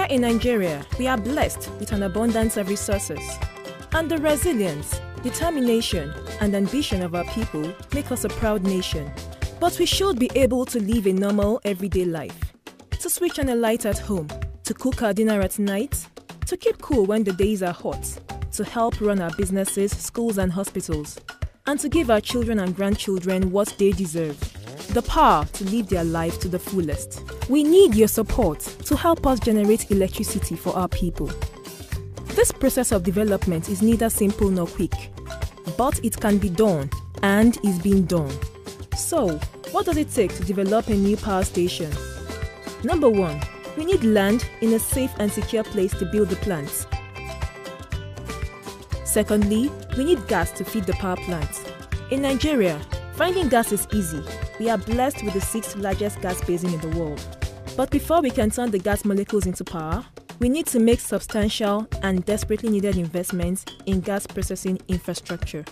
Here in Nigeria, we are blessed with an abundance of resources. And the resilience, determination, and ambition of our people make us a proud nation. But we should be able to live a normal, everyday life. To switch on a light at home, to cook our dinner at night, to keep cool when the days are hot, to help run our businesses, schools, and hospitals, and to give our children and grandchildren what they deserve. The power to live their life to the fullest. We need your support to help us generate electricity for our people. This process of development is neither simple nor quick, but it can be done and is being done. So, what does it take to develop a new power station? Number 1, we need land in a safe and secure place to build the plants. Secondly, we need gas to feed the power plants. In Nigeria, finding gas is easy. We are blessed with the 6th largest gas basin in the world. But before we can turn the gas molecules into power, we need to make substantial and desperately needed investments in gas processing infrastructure.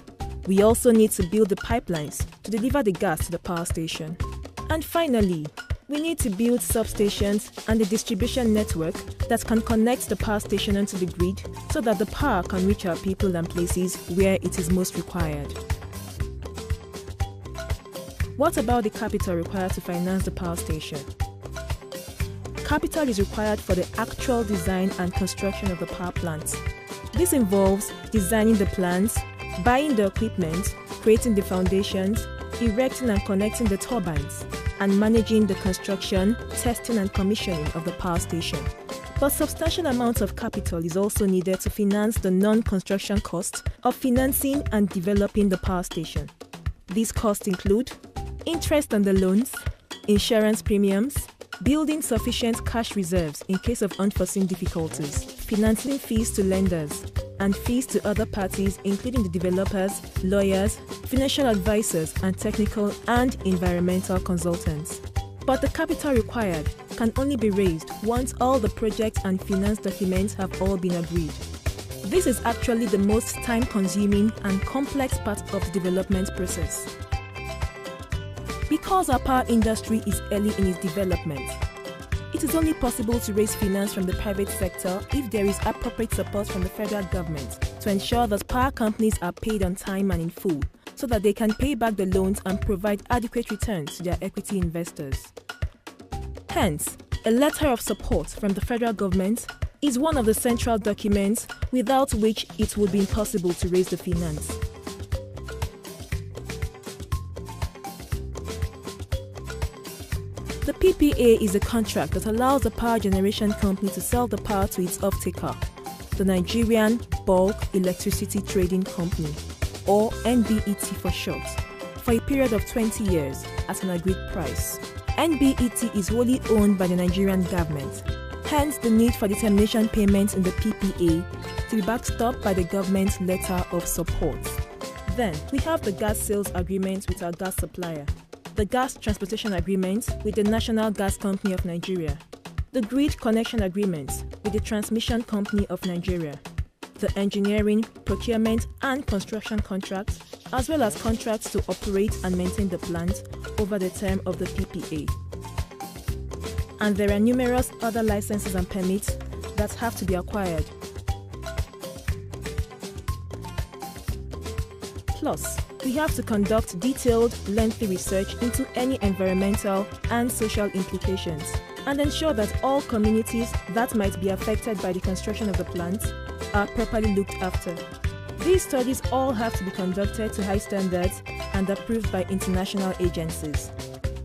We also need to build the pipelines to deliver the gas to the power station. And finally, we need to build substations and a distribution network that can connect the power station onto the grid so that the power can reach our people and places where it is most required. What about the capital required to finance the power station? Capital is required for the actual design and construction of the power plants. This involves designing the plants, buying the equipment, creating the foundations, erecting and connecting the turbines, and managing the construction, testing and commissioning of the power station. But substantial amounts of capital is also needed to finance the non-construction costs of financing and developing the power station. These costs include interest on the loans, insurance premiums, building sufficient cash reserves in case of unforeseen difficulties, financing fees to lenders, and fees to other parties including the developers, lawyers, financial advisors, and technical and environmental consultants. But the capital required can only be raised once all the project and finance documents have all been agreed. This is actually the most time-consuming and complex part of the development process. Because our power industry is early in its development, it is only possible to raise finance from the private sector if there is appropriate support from the federal government to ensure that power companies are paid on time and in full, so that they can pay back the loans and provide adequate returns to their equity investors. Hence, a letter of support from the federal government is one of the central documents without which it would be impossible to raise the finance. The PPA is a contract that allows the power generation company to sell the power to its off-taker, the Nigerian Bulk Electricity Trading Company, or NBET for short, for a period of 20 years at an agreed price. NBET is wholly owned by the Nigerian government, hence the need for determination payments in the PPA to be backstopped by the government's letter of support. Then, we have the gas sales agreement with our gas supplier, the gas transportation agreement with the National Gas Company of Nigeria, the grid connection agreements with the Transmission Company of Nigeria, the engineering, procurement and construction contracts, as well as contracts to operate and maintain the plant over the term of the PPA. And there are numerous other licenses and permits that have to be acquired. Plus, we have to conduct detailed, lengthy research into any environmental and social implications and ensure that all communities that might be affected by the construction of the plant are properly looked after. These studies all have to be conducted to high standards and approved by international agencies.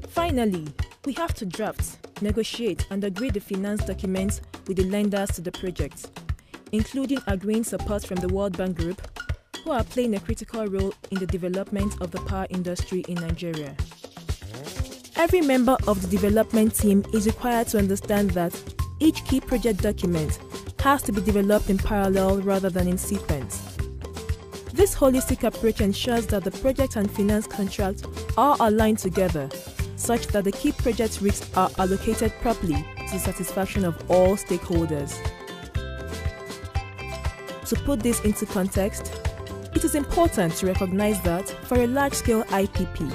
Finally, we have to draft, negotiate and agree the finance documents with the lenders to the project, including agreeing support from the World Bank Group, who are playing a critical role in the development of the power industry in Nigeria. Every member of the development team is required to understand that each key project document has to be developed in parallel rather than in sequence. This holistic approach ensures that the project and finance contracts are aligned together, such that the key project risks are allocated properly to the satisfaction of all stakeholders. To put this into context, it is important to recognize that for a large-scale IPP,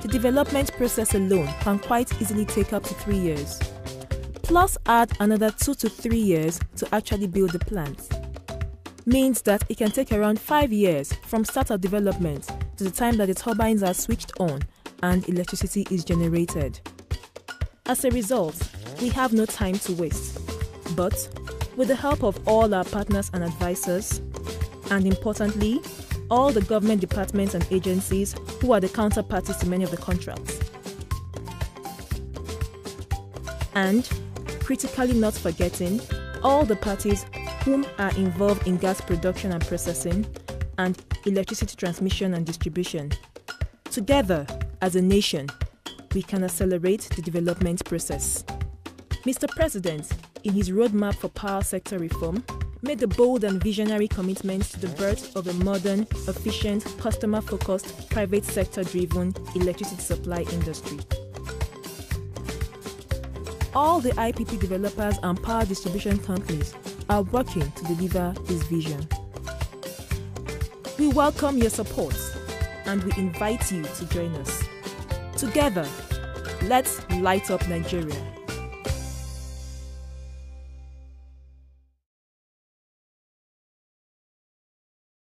the development process alone can quite easily take up to 3 years. plus add another 2 to 3 years to actually build the plant. Means that it can take around 5 years from start of development to the time that the turbines are switched on and electricity is generated. As a result, we have no time to waste. But with the help of all our partners and advisors, and importantly, all the government departments and agencies who are the counterparties to many of the contracts. And, critically not forgetting, all the parties whom are involved in gas production and processing and electricity transmission and distribution. Together, as a nation, we can accelerate the development process. Mr. President, in his roadmap for power sector reform, made the bold and visionary commitment to the birth of a modern, efficient, customer-focused, private sector-driven electricity supply industry. All the IPP developers and power distribution companies are working to deliver this vision. We welcome your support and we invite you to join us. Together, let's light up Nigeria.